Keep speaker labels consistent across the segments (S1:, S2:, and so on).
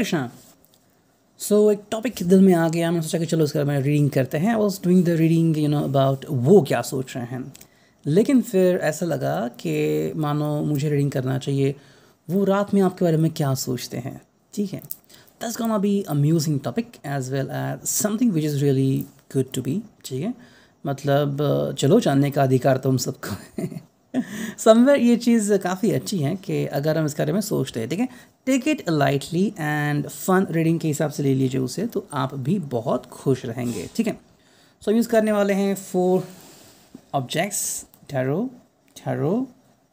S1: कृष्णा। एक टॉपिक दिल में आ गया, मैंने सोचा कि चलो इसका मैं रीडिंग करते हैं। I was doing the reading about वो क्या सोच रहे हैं, लेकिन फिर ऐसा लगा कि मानो मुझे रीडिंग करना चाहिए वो रात में आपके बारे में क्या सोचते हैं। ठीक है, that's gonna be amusing topic as well as something which is really good to be. ठीक है, मतलब चलो जानने का अधिकार तो हम सबको है। समवेयर ये चीज़ काफ़ी अच्छी है कि अगर हम इस बारे में सोचते हैं, ठीक है, take it lightly and fun reading के हिसाब से ले लीजिए उसे, तो आप भी बहुत खुश रहेंगे। ठीक है, यूज़ करने वाले हैं 4 objects, tarot, tarot,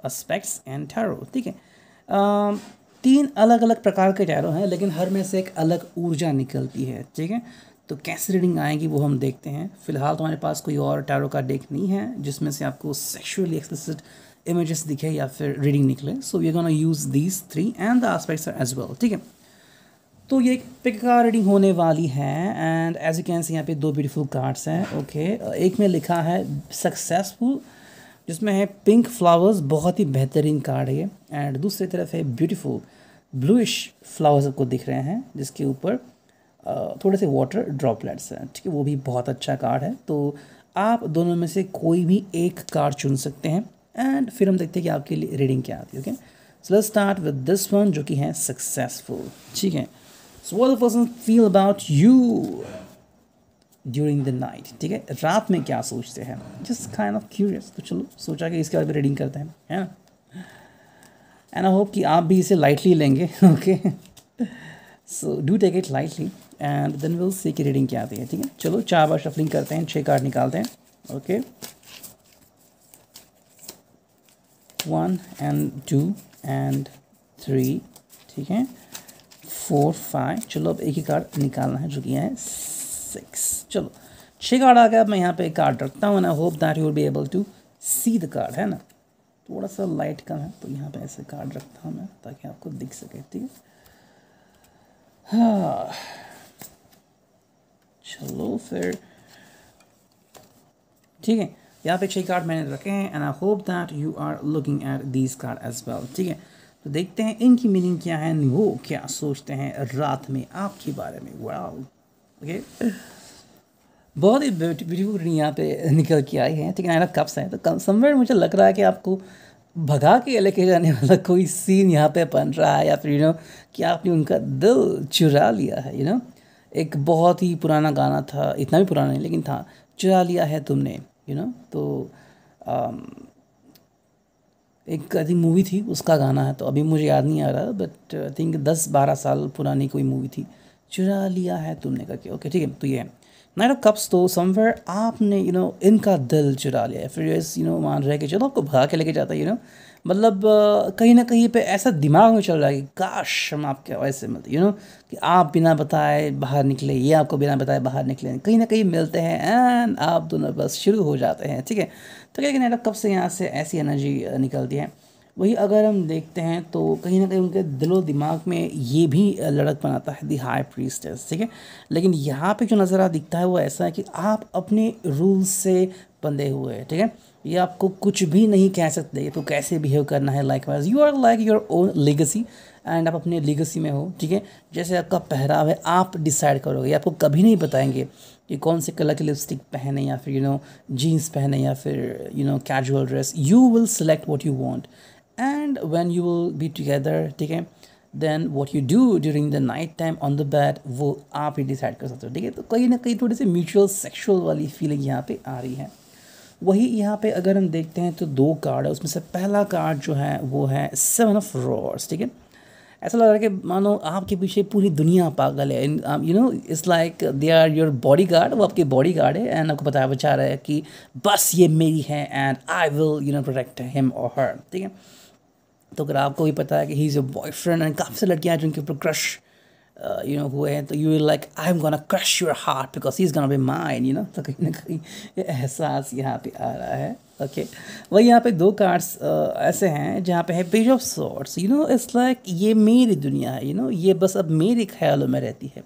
S1: aspects and tarot. ठीक है, 3 अलग अलग प्रकार के टैरो हैं, लेकिन हर में से एक अलग ऊर्जा निकलती है। ठीक है, तो कैसे रीडिंग आएगी वो हम देखते हैं। फिलहाल तो हमारे पास कोई और टैरो का डेक नहीं है जिसमें से आपको सेक्सुअली एक्सप्लिसिट इमेजेस दिखे या फिर रीडिंग निकले। So we are gonna use these 3 and the aspects as well. ठीक है, तो ये एक पिक का रीडिंग होने वाली है and as you can see यहाँ पे 2 ब्यूटीफुल कार्ड्स हैं। ओके, एक में लिखा है सक्सेसफुल, जिसमें है पिंक फ्लावर्स, बहुत ही बेहतरीन कार्ड है ये। एंड दूसरी तरफ है ब्यूटीफुल ब्लूइश फ्लावर्स आपको दिख रहे हैं, जिसके ऊपर थोड़े से वाटर ड्रॉपलेट्स हैं। ठीक है, वो भी बहुत अच्छा कार्ड है। तो आप दोनों में से कोई भी एक कार्ड चुन सकते हैं एंड फिर हम देखते हैं कि आपके लिए रीडिंग क्या आती है। Okay, so let's start with this one जो कि है सक्सेसफुल। ठीक है, so what the person feel about you during the night. ठीक है, रात में क्या सोचते हैं, जस्ट काइंड ऑफ क्यूरियस। तो चलो सोचा कि इसके बारे में रीडिंग करते हैं, है ना। एंड आई होप कि आप भी इसे लाइटली लेंगे। Okay, so do take it lightly and then will see की रीडिंग क्या आती है। ठीक है, चलो 4 बार शफलिंग करते हैं, 6 कार्ड निकालते हैं। Okay, 1 and 2 and 3। ठीक है, 4 5। चलो अब एक ही कार्ड निकालना है जो कि है 6। चलो 6 कार्ड आ गया। अब मैं यहाँ पे एक कार्ड रखता हूँ and I hope that you will be able to see the card, है ना। थोड़ा सा लाइट कम है तो यहाँ पे ऐसे कार्ड रखता हूँ मैं ताकि आपको दिख सके। ठीक है, हाँ चलो फिर ठीक है, यहाँ पे 6 कार्ड मैंने रखे हैं and I hope that you are looking at these card as well. ठीक है, तो देखते हैं इनकी मीनिंग क्या है, वो क्या सोचते हैं रात में आपके बारे में। वाओ, ओके, बहुत ही ब्यूटीफुल रीडिंग यहाँ पे निकल के आई है। ठीक है, नाइन कप्स है, तो समवेयर मुझे लग रहा है कि आपको भगा के लेके जाने वाला कोई सीन यहाँ पे बन रहा है, या फिर कि आपने उनका दिल चुरा लिया है। एक बहुत ही पुराना गाना था, इतना भी पुराना नहीं लेकिन था, चुरा लिया है तुमने। तो एक आई थिंक मूवी थी, उसका गाना है, तो अभी मुझे याद नहीं आ रहा, बट आई थिंक 10-12 साल पुरानी कोई मूवी थी, चुरा लिया है तुमने करके। ओके, ठीक है, तो ये नाइट ऑफ कप्स, तो समवेयर आपने इनका दिल चुरा लिया है। फिर मान रहे कि चलो आपको भगा के लेके जाता है। मतलब कहीं ना कहीं पे ऐसा दिमाग में चल रहा है कि काश हम आपके वैसे मिलते, कि आप बिना बताए बाहर निकले, ये आपको बिना बताए बाहर निकले, कहीं ना कहीं मिलते हैं एंड आप दोनों बस शुरू हो जाते हैं। ठीक है, तो क्या नाइट ऑफ कप्स से यहाँ से ऐसी एनर्जी निकलती है। वही अगर हम देखते हैं तो कहीं ना कहीं उनके दिलो दिमाग में ये भी लड़क बनाता है दी हाई प्रीस्टेस। ठीक है, लेकिन यहाँ पे जो नज़ारा दिखता है वो ऐसा है कि आप अपने रूल्स से बंधे हुए हैं। ठीक है, ये आपको कुछ भी नहीं कह सकते, तो कैसे बिहेव करना है। Likewise you are like your own legacy and आप अपने लेगेसी में हो। ठीक है, जैसे आपका पहराव है आप डिसाइड करोगे, आपको कभी नहीं बताएंगे कि कौन से कलर की लिपस्टिक पहने या फिर जीन्स पहने या फिर casual dress. You will select what you want and when you will be together, ठीक है, then what you do during the night time on the bed वो आप ही डिसाइड कर सकते हो। ठीक है, तो कहीं ना कहीं थोड़ी सी म्यूचुअल सेक्सुअल वाली फीलिंग यहाँ पे आ रही है। वही यहाँ पे अगर हम देखते हैं तो 2 कार्ड है, उसमें से पहला कार्ड जो है वो है 7 ऑफ रोड्स। ठीक है, ऐसा लग रहा है कि मानो आपके पीछे पूरी दुनिया पागल है। It's like they are your bodyguard, वो आपके बॉडी गार्ड है एंड आपको बताया बचा रहा है कि बस ये मेरी है and I will protect him और हर। ठीक है, तो अगर आपको भी पता है कि he is your boyfriend and काफ़ी से लड़कियाँ जिनके ऊपर क्रश हुए हैं, तो you will like I am gonna crush your heart because he is gonna be mine. तो कहीं ना कहीं ये एहसास यहाँ पे आ रहा है। ओके, वही यहाँ पे 2 कार्ड्स ऐसे हैं जहाँ पे है page of swords. It's like ये मेरी दुनिया है, ये बस अब मेरे ख्यालों में रहती है,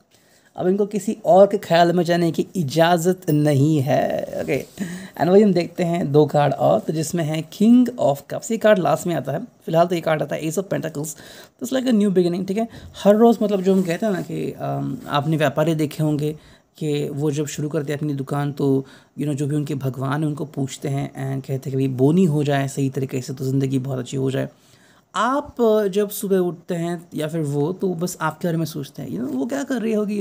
S1: अब इनको किसी और के ख्याल में जाने की इजाज़त नहीं है। ओके, एंड वही हम देखते हैं 2 कार्ड और, तो जिसमें है किंग ऑफ कप्स। ये कार्ड लास्ट में आता है, फिलहाल तो ये कार्ड आता है एस ऑफ पेंटिकल्स। तो it's like a new beginning, ठीक है। हर रोज़ मतलब जो हम कहते हैं ना कि आपने व्यापारी देखे होंगे कि वो जब शुरू करते हैं अपनी दुकान तो जो भी उनके भगवान हैं उनको पूछते हैं एंड कहते हैं कि भाई बोनी हो जाए सही तरीके से तो ज़िंदगी बहुत अच्छी हो जाए। आप जब सुबह उठते हैं या फिर वो तो बस आपके बारे में सोचते हैं वो क्या कर रही होगी,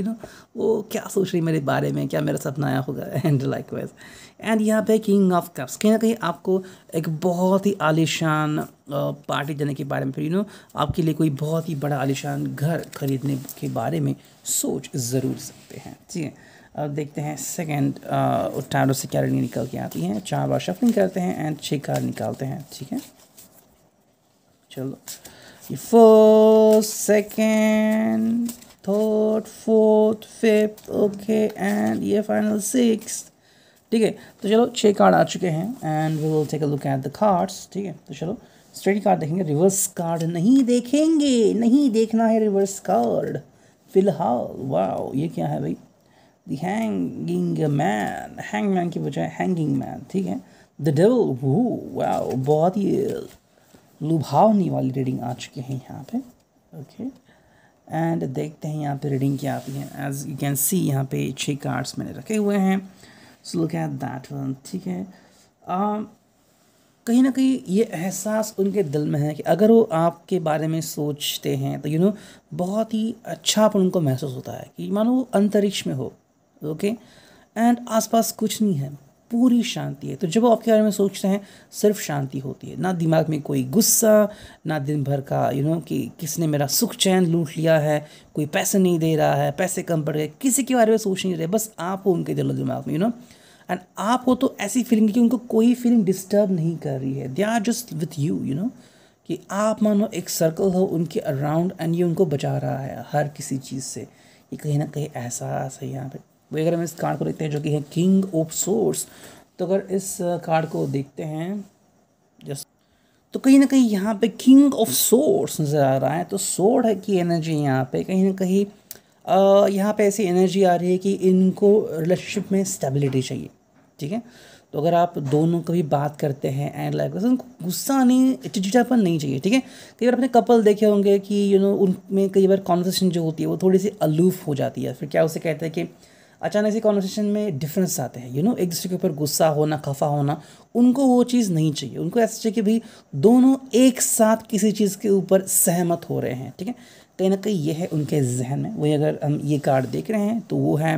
S1: वो क्या सोच रही मेरे बारे में, क्या मेरा सपना आया होगा एंड लाइक वाइज। एंड यहाँ पे किंग ऑफ कप्स कहीं ना कहीं आपको एक बहुत ही आलीशान पार्टी देने के बारे में, फिर आपके लिए कोई बहुत ही बड़ा आलीशान घर खरीदने के बारे में सोच ज़रूर सकते हैं, ठीक है। अब देखते हैं सेकेंड टैरो से क्या रीडिंग निकल के आती हैं। 4 बार शफलिंग करते हैं एंड 6 कार्ड निकालते हैं, ठीक है। चलो, ये first, second, third, fourth, fifth, okay, and ये फाइनल 6, ठीक है। तो चलो 6 कार्ड आ चुके हैं and we will take a look at the cards, ठीक है। तो चलो स्ट्रेट कार्ड देखेंगे, रिवर्स कार्ड नहीं देखेंगे, नहीं देखना है रिवर्स कार्ड फिलहाल। वाओ, ये क्या है भाई? The hanging man, hang man की बजाय हैंगिंग मैन, ठीक है। द डेविल, वाओ, बहुत ही लुभावनी वाली रीडिंग आ चुकी है यहाँ पे, ओके। एंड देखते हैं यहाँ पे रीडिंग क्या आती है। एज यू कैन सी यहाँ पे 6 कार्ड्स मैंने रखे हुए हैं, so look at that one, ठीक है। कहीं ना कहीं ये एहसास उनके दिल में है कि अगर वो आपके बारे में सोचते हैं तो बहुत ही अच्छापन उनको महसूस होता है कि मानो वो अंतरिक्ष में हो, ओके, एंड आसपास कुछ नहीं है, पूरी शांति है। तो जब वो आपके बारे में सोचते हैं सिर्फ शांति होती है, ना दिमाग में कोई गुस्सा, ना दिन भर का कि किसने मेरा सुख चैन लूट लिया है, कोई पैसे नहीं दे रहा है, पैसे कम पड़ गए, किसी के बारे में सोच नहीं रहे, बस आप हो उनके दिलो दिमाग में एंड आप हो तो ऐसी फीलिंग कि उनको कोई फीलिंग डिस्टर्ब नहीं कर रही है, they are just with you कि आप मानो एक सर्कल हो उनके अराउंड एंड ये उनको बचा रहा है हर किसी चीज़ से। ये कहीं ना कहीं एहसास है यहाँ पे। वही अगर हम इस कार्ड को देखते हैं जो कि है किंग ऑफ सोर्ड्स, तो अगर इस कार्ड को देखते हैं जस्ट तो कहीं ना कहीं यहाँ पे किंग ऑफ सोर्ड्स नज़र आ रहा है। तो सोर्ड है की एनर्जी यहाँ पे कहीं ना कहीं यहाँ पे ऐसी एनर्जी आ रही है कि इनको रिलेशनशिप में स्टेबिलिटी चाहिए, ठीक है। तो अगर आप दोनों कभी बात करते हैं एंड लाइक उनको गुस्सा नहीं, चिड़चिड़ापन नहीं चाहिए, ठीक है। कई बार अपने कपल देखे होंगे कि उनमें कई बार कॉन्वर्सेशन जो होती है वो थोड़ी सी अलूफ हो जाती है, फिर क्या उसे कहते हैं कि अचानक से कॉन्वर्सेशन में डिफरेंस आते हैं, एक दूसरे के ऊपर गुस्सा होना, खफा होना, उनको वो चीज़ नहीं चाहिए। उनको ऐसा चाहिए कि भाई दोनों एक साथ किसी चीज़ के ऊपर सहमत हो रहे हैं, ठीक है। कहीं ना कहीं ये है उनके जहन में। वही अगर हम ये कार्ड देख रहे हैं तो वो है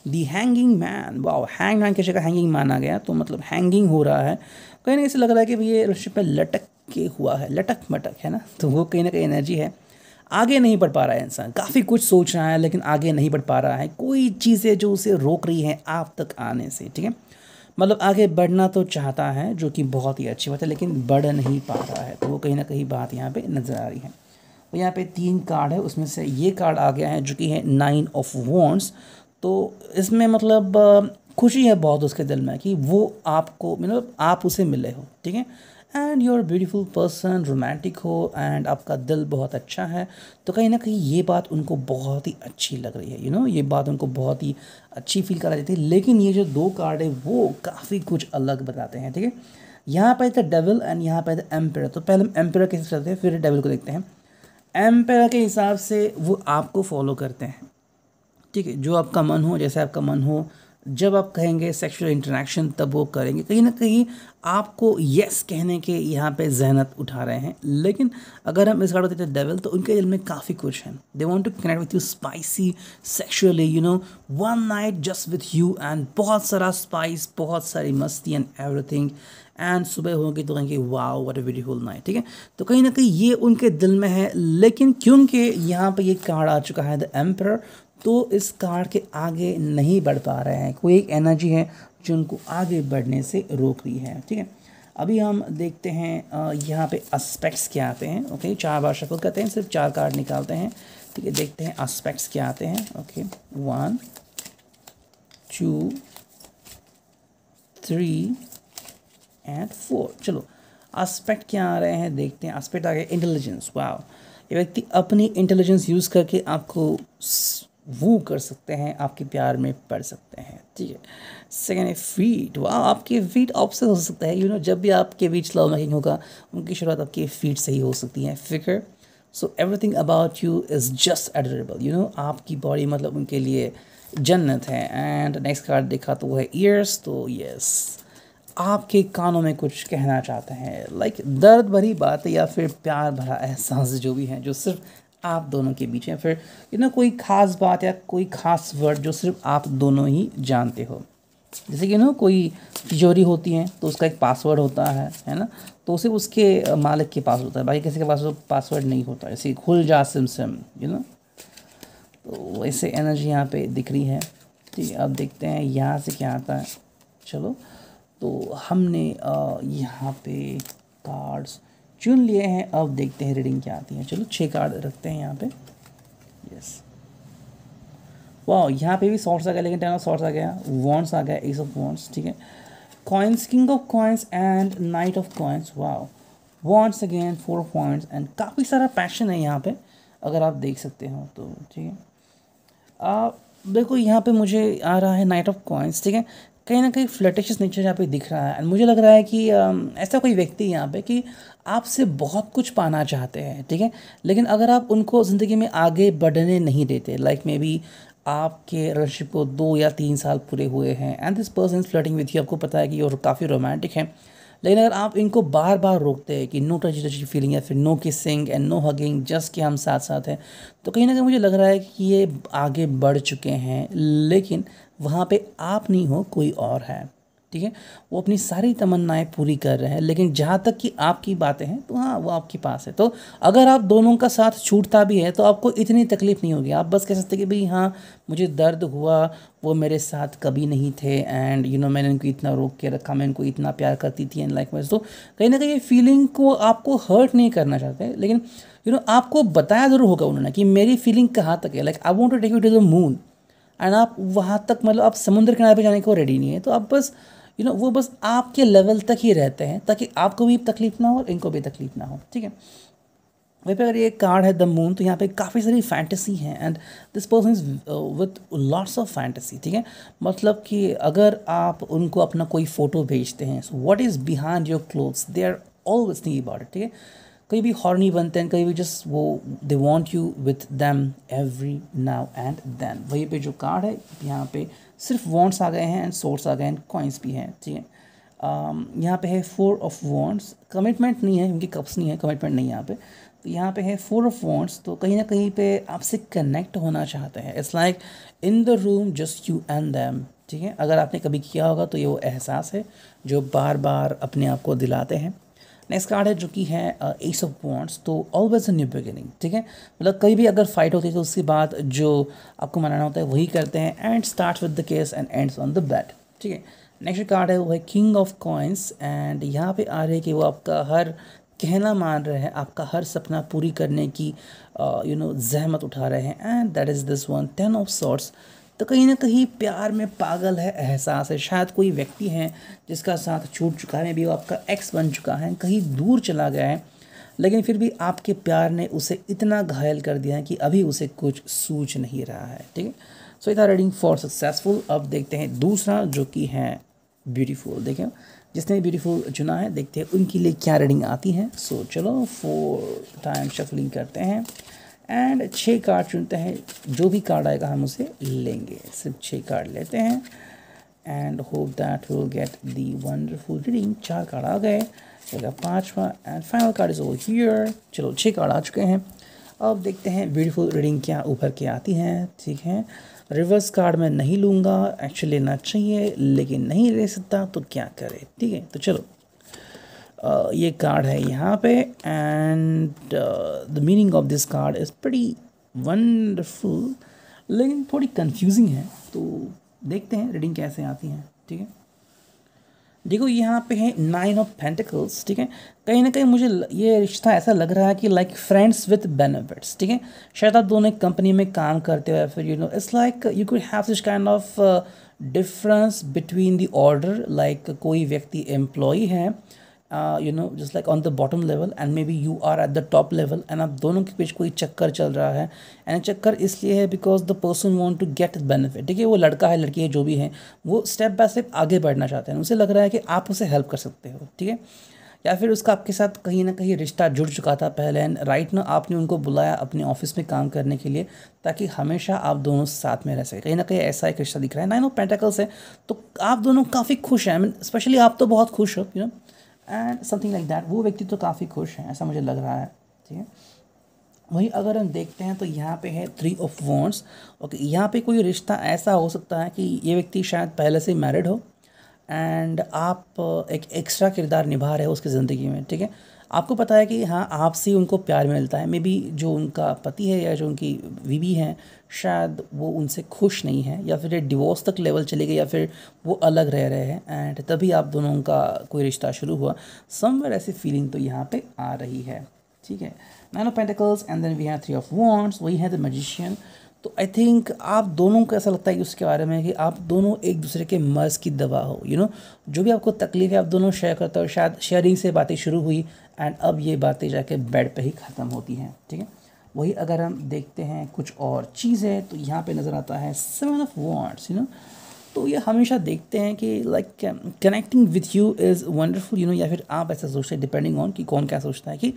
S1: the hanging man. Wow, hang man की जगह हैंगिंग मैन आ गया, तो मतलब हैंगिंग हो रहा है। कहीं ना ऐसे लग रहा है कि भाई ये रिलेशनशिप में लटक के हुआ है, लटक मटक है ना, तो वो कहीं ना कहीं एनर्जी है। आगे नहीं बढ़ पा रहा है इंसान, काफ़ी कुछ सोच रहा है लेकिन आगे नहीं बढ़ पा रहा है, कोई चीज़ें जो उसे रोक रही हैं आप तक आने से, ठीक है। मतलब आगे बढ़ना तो चाहता है जो कि बहुत ही अच्छी बात है लेकिन बढ़ नहीं पा रहा है, तो वो कहीं ना कहीं बात यहाँ पे नज़र आ रही है। तो यहाँ पे 3 कार्ड है, उसमें से ये कार्ड आ गया है जो कि है 9 ऑफ वॉन्ड्स। तो इसमें मतलब खुशी है बहुत उसके दिल में कि वो आपको मतलब आप उसे मिले हो, ठीक है। And you are beautiful person, romantic हो एंड आपका दिल बहुत अच्छा है। तो कहीं ना कहीं ये बात उनको बहुत ही अच्छी लग रही है, ये बात उनको बहुत ही अच्छी फील करा देती है। लेकिन ये जो 2 कार्ड है वो काफ़ी कुछ अलग बताते हैं, ठीक है। यहाँ पे द डेविल एंड यहाँ पे द एम्पायर। तो पहले हम एम्पायर के हिसाब से चलते हैं, फिर डेविल को देखते हैं। एम्पायर के हिसाब से वो आपको फॉलो करते हैं, ठीक है। जो आपका मन हो, जैसे आपका मन हो, जब आप कहेंगे सेक्सुअल इंटरेक्शन तब वो करेंगे। कहीं ना कहीं आपको यस कहने के यहाँ पे जहनत उठा रहे हैं। लेकिन अगर हम इस कार्ड को देखते हैं डेविल, तो उनके दिल में काफ़ी कुछ है। They want to connect with you spicy sexually, one night just with you and बहुत सारा स्पाइस, बहुत सारी मस्ती एंड एवरीथिंग। एंड सुबह होगी तो कहेंगे wow what a beautiful night, ठीक है। तो कहीं ना कहीं ये उनके दिल में है। लेकिन क्योंकि यहाँ पे ये कार्ड आ चुका है द एम्परर, तो इस कार्ड के आगे नहीं बढ़ पा रहे हैं। कोई एक एनर्जी है जो उनको आगे बढ़ने से रोक रही है, ठीक है। अभी हम देखते हैं यहाँ पे एस्पेक्ट्स क्या आते हैं, ओके। 4 बार शफल करते हैं, सिर्फ 4 कार्ड निकालते हैं, ठीक है। देखते हैं एस्पेक्ट्स क्या आते हैं, ओके। 1 2 3 एंड 4। चलो एस्पेक्ट क्या आ रहे हैं देखते हैं। एस्पेक्ट आ गया इंटेलिजेंस। वाओ, ये व्यक्ति अपनी इंटेलिजेंस यूज़ करके आपको वो कर सकते हैं, आपके प्यार में पड़ सकते हैं, ठीक है। सेकेंड है फीट। वाह, आपके फीट ऑप्शन हो सकता है, जब भी आपके बीच लव मेकिंग होगा उनकी शुरुआत आपके फीट से ही हो सकती है। Figure, so everything about you is just adorable, आपकी बॉडी मतलब उनके लिए जन्नत है। एंड नेक्स्ट कार्ड देखा तो वो है ईयर्स। तो यस, आपके कानों में कुछ कहना चाहते हैं, लाइक दर्द भरी बात या फिर प्यार भरा एहसास जो भी है, जो सिर्फ आप दोनों के बीच है। फिर कोई ख़ास बात या कोई ख़ास वर्ड जो सिर्फ आप दोनों ही जानते हो। जैसे कि कोई तिजोरी होती है तो उसका एक पासवर्ड होता है ना, तो सिर्फ उसके मालिक के पास होता है, बाकी किसी के पास वो पासवर्ड नहीं होता। जैसे खुल जा सिम सिम, तो वैसे एनर्जी यहाँ पे दिख रही है, ठीक है। अब देखते हैं यहाँ से क्या आता है। चलो, तो हमने यहाँ पे कार्ड्स चुन लिए हैं, अब देखते हैं रीडिंग क्या आती है। चलो 6 कार्ड रखते हैं यहाँ पे। यस, वाह, यहाँ पे भी सॉर्ट्स आ गया, लेकिन 10 ऑफ सॉर्ट्स आ गया, वॉन्ड्स आ गया, एस ऑफ वॉन्ड्स, ठीक है। Coins, king of coins and knight of coins. वाह, wands again, 4 of wands and काफ़ी सारा पैशन है यहाँ पे, अगर आप देख सकते हो तो, ठीक है। देखो यहाँ पे मुझे आ रहा है नाइट ऑफ कॉइन्स, ठीक है। कहीं ना कहीं फ्लर्टिशियस नेचर यहाँ पे दिख रहा है एंड मुझे लग रहा है कि ऐसा कोई व्यक्ति यहाँ पे कि आपसे बहुत कुछ पाना चाहते हैं, ठीक है, लेकिन अगर आप उनको ज़िंदगी में आगे बढ़ने नहीं देते, लाइक मे बी आपके रिलेशनशिप को 2 या 3 साल पूरे हुए हैं and this person flirting with you, आपको पता है कि ये काफ़ी रोमांटिक है, लेकिन अगर आप इनको बार बार रोकते हैं कि नो टची टची फीलिंग या फिर no kissing and no hugging, just कि हम साथ साथ हैं, तो कहीं ना कहीं मुझे लग रहा है कि ये आगे बढ़ चुके हैं, लेकिन वहाँ पे आप नहीं हो, कोई और है, ठीक है। वो अपनी सारी तमन्नाएं पूरी कर रहे हैं, लेकिन जहाँ तक कि आपकी बातें हैं तो हाँ, वो आपके पास है। तो अगर आप दोनों का साथ छूटता भी है तो आपको इतनी तकलीफ़ नहीं होगी, आप बस कह सकते कि भाई हाँ, मुझे दर्द हुआ, वो मेरे साथ कभी नहीं थे एंड मैंने इनको इतना रोक के रखा, मैं इनको इतना प्यार करती थी एंड लाइक वाइज। तो कहीं ना कहीं ये फीलिंग को आपको हर्ट नहीं करना चाहते, लेकिन आपको बताया ज़रूर होगा उन्होंने कि मेरी फीलिंग कहाँ तक है, like I want to take you to the moon and आप वहाँ तक, मतलब आप समुद्र किनारे पे जाने को रेडी नहीं है, तो आप बस वो बस आपके लेवल तक ही रहते हैं ताकि आपको भी तकलीफ ना हो और इनको भी तकलीफ ना हो, ठीक है। वहीं पे अगर ये कार्ड है द मून, तो यहाँ पे काफ़ी सारी फैंटेसी है and this person is with lots of fantasy, ठीक है। मतलब कि अगर आप उनको अपना कोई फ़ोटो भेजते हैं, so what is behind your clothes, they are always thinking about it, ठीक है। कहीं भी हॉर्नी बनते हैं, कहीं भी जस्ट वो they want you with them every now and then. वहीं पे जो कार्ड है यहाँ पे सिर्फ वॉन्ड्स आ गए हैं एंड सोर्स आ गए हैं, कॉइन्स भी हैं, ठीक है। यहाँ पे है 4 ऑफ वॉन्ड्स, कमिटमेंट नहीं है, उनकी कप्स नहीं है, कमिटमेंट नहीं है यहाँ पे। तो यहाँ पे है 4 ऑफ वॉन्ड्स, तो कहीं ना कहीं पे आपसे कनेक्ट होना चाहते हैं। It's like in the room just you and them, ठीक है। अगर आपने कभी किया होगा तो ये वो एहसास है जो बार बार अपने आप को दिलाते हैं। नेक्स्ट कार्ड है जो कि है एस ऑफ वॉन्ड्स, तो ऑलवेज अ न्यू बिगिनिंग, ठीक है। मतलब कहीं भी अगर फाइट होती है तो उसके बाद जो आपको मनाना होता है वही करते हैं and start with the case and ends on the bat, ठीक है। नेक्स्ट कार्ड है वो है किंग ऑफ कॉइन्स एंड यहाँ पे आ रहे हैं कि वो आपका हर कहना मान रहे हैं, आपका हर सपना पूरी करने की जहमत उठा रहे हैं and that is this one 10 of sorts. तो कहीं ना कहीं प्यार में पागल है, एहसास है, शायद कोई व्यक्ति है जिसका साथ छूट चुका है, मे बी वो आपका एक्स बन चुका है, कहीं दूर चला गया है, लेकिन फिर भी आपके प्यार ने उसे इतना घायल कर दिया है कि अभी उसे कुछ सूझ नहीं रहा है, ठीक है। So it are reading for successful. अब देखते हैं दूसरा जो कि है ब्यूटीफुल। देखें जिसने ब्यूटीफुल चुना है, देखते हैं उनके लिए क्या रीडिंग आती है। सो चलो 4 टाइम शफलिंग करते हैं एंड 6 कार्ड चुनते हैं, जो भी कार्ड आएगा हम उसे लेंगे, सिर्फ 6 कार्ड लेते हैं and hope that will get the wonderful reading. 4 card आ गए, अगला 5वां and final card is over here. चलो 6 कार्ड आ चुके हैं, अब देखते हैं ब्यूटीफुल रीडिंग क्या उभर के आती है, ठीक है। रिवर्स कार्ड मैं नहीं लूँगा, एक्चुअली लेना चाहिए लेकिन नहीं ले सकता, तो क्या करें, ठीक है। तो चलो ये कार्ड है यहाँ पे and the meaning of this card is pretty wonderful, लेकिन थोड़ी कंफ्यूजिंग है, तो देखते हैं रीडिंग कैसे आती है, ठीक है। देखो यहाँ पे है 9 ऑफ पेंटिकल्स, ठीक है। कहीं ना कहीं मुझे ये रिश्ता ऐसा लग रहा है कि लाइक फ्रेंड्स विद बेनिफिट्स, ठीक है। शायद आप दोनों एक कंपनी में काम करते हो या फिर it's like you could have this kind of difference between the order, like कोई व्यक्ति एम्प्लॉई है just like on the bottom level and maybe you are at the top level, and आप दोनों के बीच कोई चक्कर चल रहा है, एंड चक्कर इसलिए है because the person want to get benefit. ठीक है, वो लड़का है लड़की है जो भी है, वो स्टेप बाय स्टेप आगे बढ़ना चाहते हैं, उसे लग रहा है कि आप उसे हेल्प कर सकते हो। ठीक है, या फिर उसका आपके साथ कहीं ना कहीं रिश्ता जुड़ चुका था पहले, एंड राइट ना आपने उनको बुलाया अपने ऑफिस में काम करने के लिए ताकि हमेशा आप दोनों साथ में रह सके। कहीं ना कहीं ऐसा एक रिश्ता दिख रहा है। नाइन ऑफ पेंटिकल्स है, तो आप दोनों काफ़ी खुश हैं। आई मीन स्पेशली आप तो बहुत खुश हो, you know, and something like that. वो व्यक्ति तो काफ़ी खुश है, ऐसा मुझे लग रहा है। ठीक है, वहीं अगर हम देखते हैं तो यहाँ पे है 3 ऑफ वॉन्ड्स। ओके, यहाँ पे कोई रिश्ता ऐसा हो सकता है कि ये व्यक्ति शायद पहले से मैरिड हो एंड आप एक एक्स्ट्रा किरदार निभा रहे हो उसकी ज़िंदगी में। ठीक है, आपको पता है कि हाँ आपसे उनको प्यार मिलता है, मे बी जो उनका पति है या जो उनकी बीवी है शायद वो उनसे खुश नहीं है, या फिर डिवोर्स तक लेवल चले गए, या फिर वो अलग रह रहे हैं एंड तभी आप दोनों का कोई रिश्ता शुरू हुआ। समवेयर ऐसी फीलिंग तो यहाँ पे आ रही है। ठीक है, 9 of pentacles and then we have 3 of wands, वही है द मैजिशियन। तो आई थिंक आप दोनों को ऐसा लगता है कि उसके बारे में कि आप दोनों एक दूसरे के मर्ज़ की दवा हो, यू नो, जो भी आपको तकलीफ है आप दोनों शेयर करते हो। शायद शेयरिंग से बातें शुरू हुई एंड अब ये बातें जाके बेड पे ही ख़त्म होती हैं। ठीक है, वही अगर हम देखते हैं कुछ और चीज़ें तो यहाँ पे नज़र आता है 7 ऑफ वॉन्ड्स, यू नो। तो ये हमेशा देखते हैं कि like connecting with you is wonderful, you know, या फिर आप ऐसा सोचते हैं, डिपेंडिंग ऑन कि कौन क्या सोचता है कि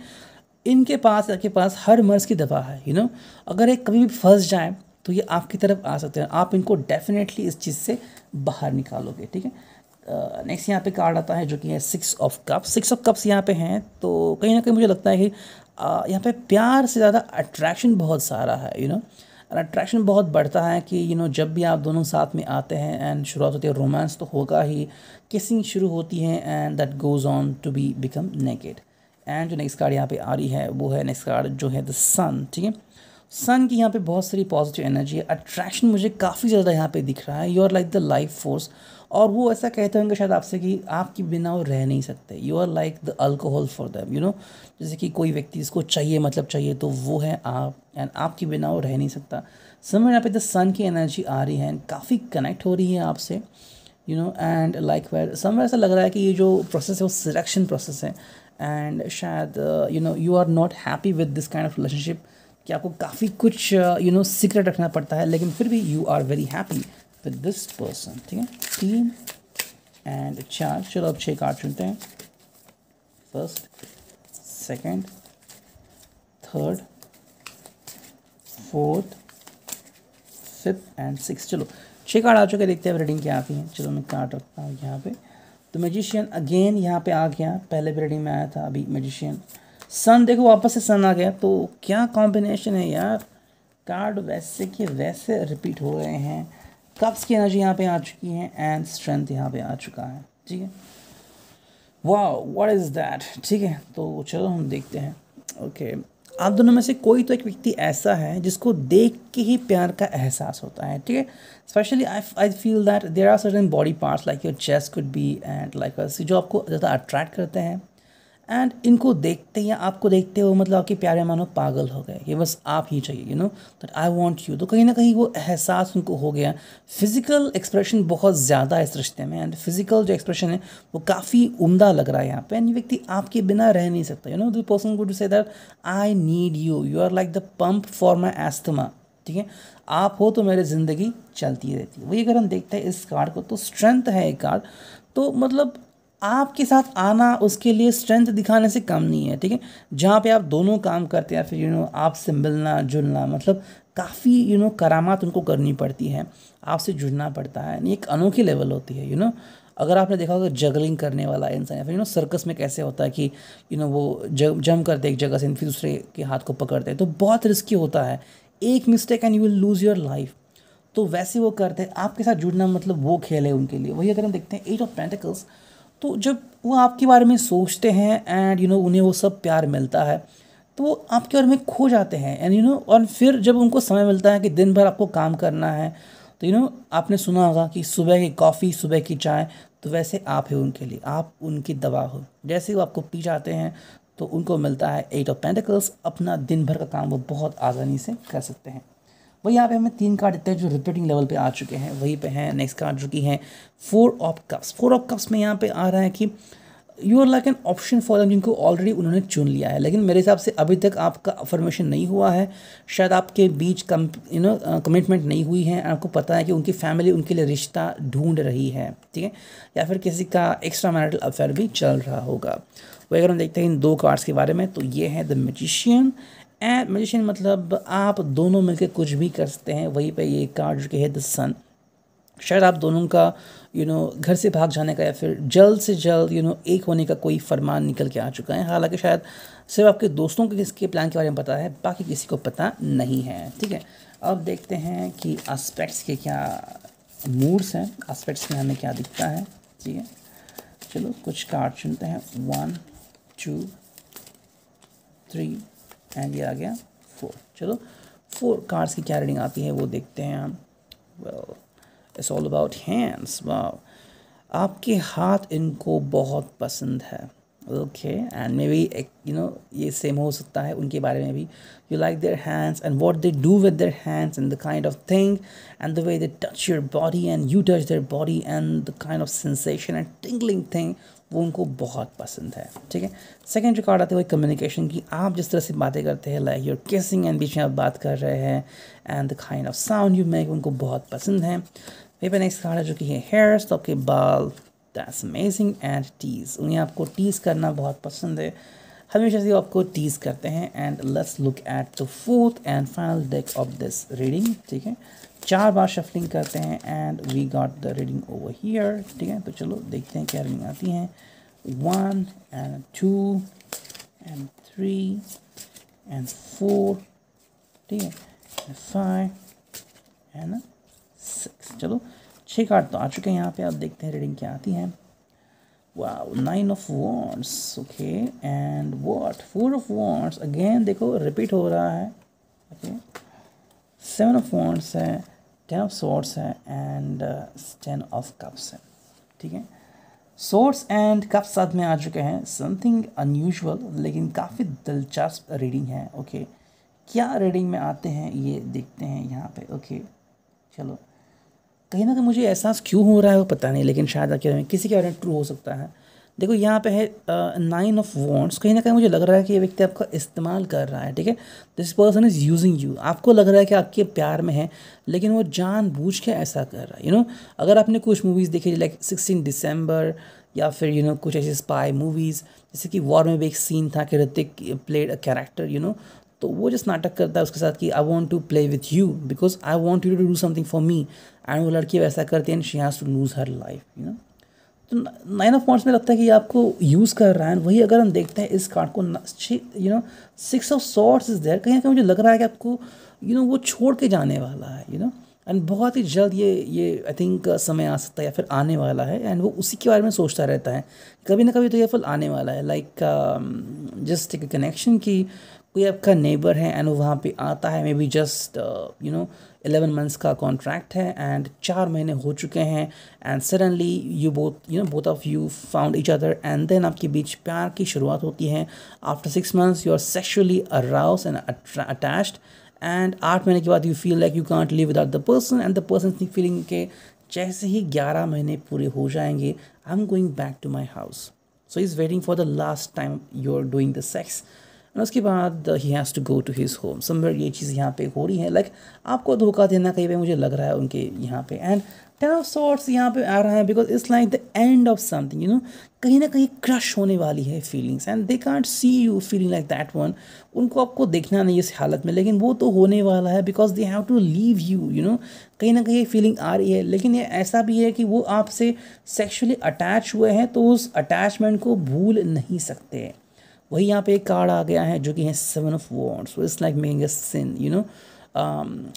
S1: इनके पास आपके पास हर मर्ज़ की दवा है, यू नो। अगर एक कभी भी फंस जाए तो ये आपकी तरफ आ सकते हैं, आप इनको डेफिनेटली इस चीज़ से बाहर निकालोगे। ठीक है, नेक्स्ट यहाँ पे कार्ड आता है जो कि है 6 ऑफ कप्स। 6 ऑफ कप्स यहाँ पे हैं, तो कहीं ना कहीं मुझे लगता है कि यहाँ पे प्यार से ज़्यादा अट्रैक्शन बहुत सारा है, यू नो। अट्रैक्शन बहुत बढ़ता है कि यू नो जब भी आप दोनों साथ में आते हैं एंड शुरुआत होती है, रोमांस तो होगा ही, किसिंग शुरू होती है and that goes on to be become naked. And जो नेक्स्ट कार्ड यहाँ पे आ रही है वो है नेक्स्ट कार्ड जो है द सन। ठीक है, सन की यहाँ पे बहुत सारी पॉजिटिव एनर्जी है, अट्रैक्शन मुझे काफ़ी ज़्यादा यहाँ पे दिख रहा है। You are like the life force, और वो ऐसा कहते होंगे शायद आपसे कि आपके बिना वो रह नहीं सकते। You are like the alcohol for them, you know. जैसे कि कोई व्यक्ति जिसको चाहिए मतलब चाहिए, तो वो है आप, एंड आपके बिना वो रह नहीं सकता। समय यहाँ पे द सन की एनर्जी आ रही है एंड काफ़ी कनेक्ट हो रही है आपसे, you know. And like where समय ऐसा लग रहा है कि ये जो प्रोसेस है वो सिलेक्शन प्रोसेस है, एंड शायद you know you are not happy with this kind of relationship, कि आपको काफ़ी कुछ यू नो सीक्रेट रखना पड़ता है, लेकिन फिर भी you are very happy with this person. ठीक है, 3 एंड 4। चलो अब 6 कार्ड चुनते हैं। First, second, third, fourth, 5th and 6th। चलो 6 कार्ड आ चुके, देखते हैं रीडिंग क्या आती है। चलो मैं कार्ड रखता हूँ यहाँ पे। तो मैजिशियन अगेन यहाँ पे आ गया, पहले भी रीडिंग में आया था, अभी मैजिशियन। सन, देखो वापस से सन आ गया, तो क्या कॉम्बिनेशन है यार। कार्ड वैसे के वैसे रिपीट हो रहे हैं। कप्स की एनर्जी यहाँ पे आ चुकी है एंड स्ट्रेंथ यहाँ पे आ चुका है। ठीक है, वाओ व्हाट इज़ दैट। ठीक है, तो चलो हम देखते हैं। ओके, आप दोनों में से कोई तो एक व्यक्ति ऐसा है जिसको देख के ही प्यार का एहसास होता है। ठीक है, specially I feel that there are certain body parts like your chest could be and like जो आपको ज़्यादा अट्रैक्ट करते हैं, एंड इनको देखते या आपको देखते हो मतलब आपके प्यारे मानो पागल हो गए कि बस आप ही चाहिए, you know, that I want you. तो कहीं ना कहीं वो एहसास उनको हो गया। फिजिकल एक्सप्रेशन बहुत ज़्यादा है इस रिश्ते में, एंड फिजिकल जो एक्सप्रेशन है वो काफ़ी उम्दा लग रहा है यहाँ पे। एंड ये व्यक्ति आपके बिना रह नहीं सकता, you know. The person would say that I need you, you are like the pump for my asthma. ठीक है, आप हो तो मेरी ज़िंदगी चलती रहती है। वही अगर हम देखते हैं इस कार्ड को, तो स्ट्रेंथ है एक कार्ड, तो मतलब आपके साथ आना उसके लिए स्ट्रेंथ दिखाने से कम नहीं है। ठीक है, जहाँ पे आप दोनों काम करते हैं, फिर यू नो आपसे मिलना जुलना, मतलब काफ़ी यू नो करामात उनको करनी पड़ती है, आपसे जुड़ना पड़ता है। नहीं, एक अनोखी लेवल होती है, यू नो। अगर आपने देखा होगा जगलिंग करने वाला इंसान, या फिर यू नो सर्कस में कैसे होता है कि यू नो वो जम करते एक जगह से फिर दूसरे के हाथ को पकड़ते हैं, तो बहुत रिस्की होता है। एक mistake and you will lose your life. तो वैसे वो करते हैं, आपके साथ जुड़ना मतलब वो खेल है उनके लिए। वही अगर हम देखते हैं 8 ऑफ पेंटिकल्स, तो जब वो आपके बारे में सोचते हैं एंड यू नो उन्हें वो सब प्यार मिलता है, तो वो आपके बारे में खो जाते हैं एंड यू नो। और फिर जब उनको समय मिलता है कि दिन भर आपको काम करना है, तो यू नो आपने सुना होगा कि सुबह की कॉफ़ी सुबह की चाय, तो वैसे आप है उनके लिए, आप उनकी दवा हो। जैसे ही वो आपको पी जाते हैं तो उनको मिलता है 8 ऑफ पेंटिकल्स, अपना दिन भर का काम वो बहुत आसानी से कर सकते हैं। वही यहाँ पे हमें 3 कार्ड देते हैं जो रिपीटिंग लेवल पे आ चुके हैं। वहीं पे हैं नेक्स्ट कार्ड जो कि है 4 ऑफ कप्स। 4 ऑफ कप्स में यहाँ पे आ रहा है कि you are like an option for them, जिनको ऑलरेडी उन्होंने चुन लिया है। लेकिन मेरे हिसाब से अभी तक आपका अफर्मेशन नहीं हुआ है, शायद आपके बीच कमिटमेंट नहीं हुई है, आपको पता है कि उनकी फैमिली उनके लिए रिश्ता ढूंढ रही है, ठीक है, या फिर किसी का एक्स्ट्रा मैरिटल अफेयर भी चल रहा होगा। वही अगर हम देखते हैं इन दो कार्ड्स के बारे में, तो ये है द मैजिशियन। एंड मैजिशियन मतलब आप दोनों मिलकर कुछ भी कर सकते हैं। वहीं पे ये कार्ड जो कि है द सन, शायद आप दोनों का घर से भाग जाने का या फिर जल्द से जल्द एक होने का कोई फरमान निकल के आ चुका है। हालांकि शायद सिर्फ आपके दोस्तों को इसके प्लान के बारे में पता है, बाकी किसी को पता नहीं है, ठीक है। अब देखते हैं कि एस्पेक्ट्स के क्या मूड्स हैं, एस्पेक्ट्स में हमें क्या दिखता है, ठीक है। चलो कुछ कार्ड चुनते हैं, 1 2 3 एंड ये आ गया 4। चलो 4 कार्ड्स की क्या रीडिंग आती है वो देखते हैं हम। Well it's all about hands. Wow, आपके हाथ इनको बहुत पसंद है, ओके। एंड मे बी ये सेम हो सकता है उनके बारे में भी। You like their hands and what they do with their hands and the kind of thing and the way they touch your body and you touch their body and the kind of sensation and tingling thing, वो उनको बहुत पसंद है, ठीक है। Second जो card आते हैं वो कम्युनिकेशन की। आप जिस तरह से बातें करते हैं, लाइक यूर किसिंग एंड बीच में आप बात कर रहे हैं and the kind of sound you make, उनको बहुत पसंद है। वहीं पर नेक्स्ट कार्ड है जो कि है हेयर्स, तो आपके बाल, दैट्स अमेजिंग। एंड टीज, उन्हें आपको टीज करना बहुत पसंद है, हमेशा से आपको टीज करते हैं। And let's look at the fourth and final deck of this reading, ठीक है। 4 बार शफलिंग करते हैं and we got the reading over here, ठीक है। तो चलो देखते हैं क्या रीडिंग आती है। 1 एंड 2 एंड 3 एंड 4, ठीक है, 5 एंड 6। चलो 6 कार्ड तो आ चुके हैं यहाँ पे। अब देखते हैं रीडिंग क्या आती है। Wow, 9 of wands, okay. And what 4 of wands, again देखो रिपीट हो रहा है, ओके। 7 ऑफ वॉन्ड्स है, 10 ऑफ सॉर्ड्स है एंड 10 ऑफ कप्स है, ठीक है। सॉर्ड्स एंड कप्स साथ में आ चुके हैं, समथिंग अनयूजुअल लेकिन काफ़ी दिलचस्प रीडिंग है, ओके। क्या रीडिंग में आते हैं ये देखते हैं यहाँ पे, ओके। चलो कहीं ना कहीं मुझे एहसास क्यों हो रहा है वो पता नहीं, लेकिन शायद किसी के बारे में ट्रू हो सकता है। देखो यहाँ पे है 9 ऑफ वॉन्ड्स, कहीं ना कहीं मुझे लग रहा है कि ये व्यक्ति आपका इस्तेमाल कर रहा है, ठीक है। This person is using you, आपको लग रहा है कि आपके प्यार में है, लेकिन वो जानबूझ के ऐसा कर रहा है। अगर आपने कुछ मूवीज़ देखी लाइक 16 दिसंबर या फिर कुछ ऐसी स्पाई मूवीज़, जैसे कि वॉर में भी एक सीन था कि ऋतिक प्लेड अ कैरेक्टर, तो वो जिस नाटक करता है उसके साथ कि I want to play with you because I want you to do something for me, and वो लड़की वैसा करती है and she has to lose her life. तो 9 ऑफ वॉन्ड्स में लगता है कि आपको यूज़ कर रहा है। वही अगर हम देखते हैं इस कार्ड को 6 ऑफ सॉर्ड्स इज देयर, कहीं ना कहीं मुझे लग रहा है कि आपको वो छोड़ के जाने वाला है, एंड बहुत ही जल्द ये आई थिंक समय आ सकता है या फिर आने वाला है, एंड वो उसी के बारे में सोचता रहता है कभी ना कभी, तो ये फल आने वाला है। लाइक जस्ट एक कनेक्शन की कोई आपका नेबर है एंड वो वहाँ पे आता है, मे बी जस्ट 11 मंथ्स का कॉन्ट्रैक्ट है एंड 4 महीने हो चुके हैं, and suddenly you both of you found each other, and then आपके बीच प्यार की शुरुआत होती है। After 6 months you are sexually aroused and attached, and 8 महीने के बाद you feel like you can't live without the person, and the person feeling के जैसे ही 11 महीने पूरे हो जाएंगे, I am going back to my house, so is waiting for the last time you are doing the sex, और उसके बाद ही has to go to his home somewhere. ये चीज़ यहाँ पे हो रही है, लाइक आपको धोखा देना कहीं पे मुझे लग रहा है उनके यहाँ पे। एंड 10 ऑफ सॉर्ड्स यहाँ पे आ रहा है because it's like the end of something, कहीं ना कहीं क्रश होने वाली है feelings, and they can't see you feeling like that one. उनको आपको देखना नहीं इस हालत में, लेकिन वो तो होने वाला है because they have to leave you, कहीं ना कहीं फीलिंग आ रही है। लेकिन ये ऐसा भी है कि वो आपसे सेक्शुअली अटैच हुए हैं, तो उस अटैचमेंट को भूल नहीं सकते। वही यहाँ पे एक कार्ड आ गया है जो कि है 7 of wands, it's like making a sin,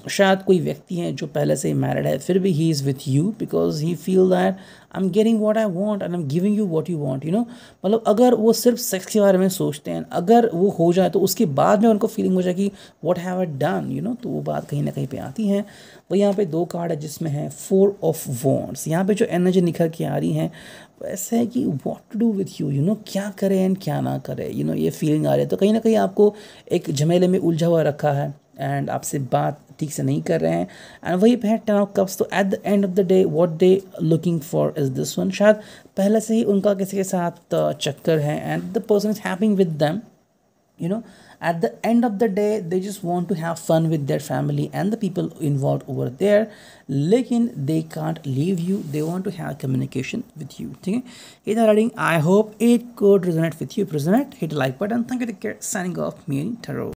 S1: शायद कोई व्यक्ति है जो पहले से मैरिड है, फिर भी he is with you because he feel that I am getting what I want and I am giving you what you want, मतलब अगर वो सिर्फ सेक्स के बारे में सोचते हैं, अगर वो हो जाए तो उसके बाद में उनको फीलिंग हो जाए कि व्हाट हैव आई डन, तो वो बात कहीं ना कहीं पे आती है। वही यहाँ पे 2 कार्ड है जिसमें है 4 ऑफ वॉन्ड्स, यहाँ पे जो एनर्जी निखर के आ रही है वैसे है कि what to do with you, क्या करें एंड क्या ना करें, ये फीलिंग आ रही है। तो कहीं ना कहीं आपको एक झमेले में उलझा हुआ रखा है, एंड आपसे बात ठीक से नहीं कर रहे हैं, एंड वही पे है 10 ऑफ कप्स। तो at the end of the day what they looking for is this one, शायद पहले से ही उनका किसी के साथ चक्कर है and the person is happy with them, you know. At the end of the day they just want to have fun with their family and the people involved over there, लेकिन they can't leave you, they want to have communication with you, ठीक है। ये था reading, I hope it could resonate with you. If resonate, hit the like button. Thank you, take care, signing off, me and Taro.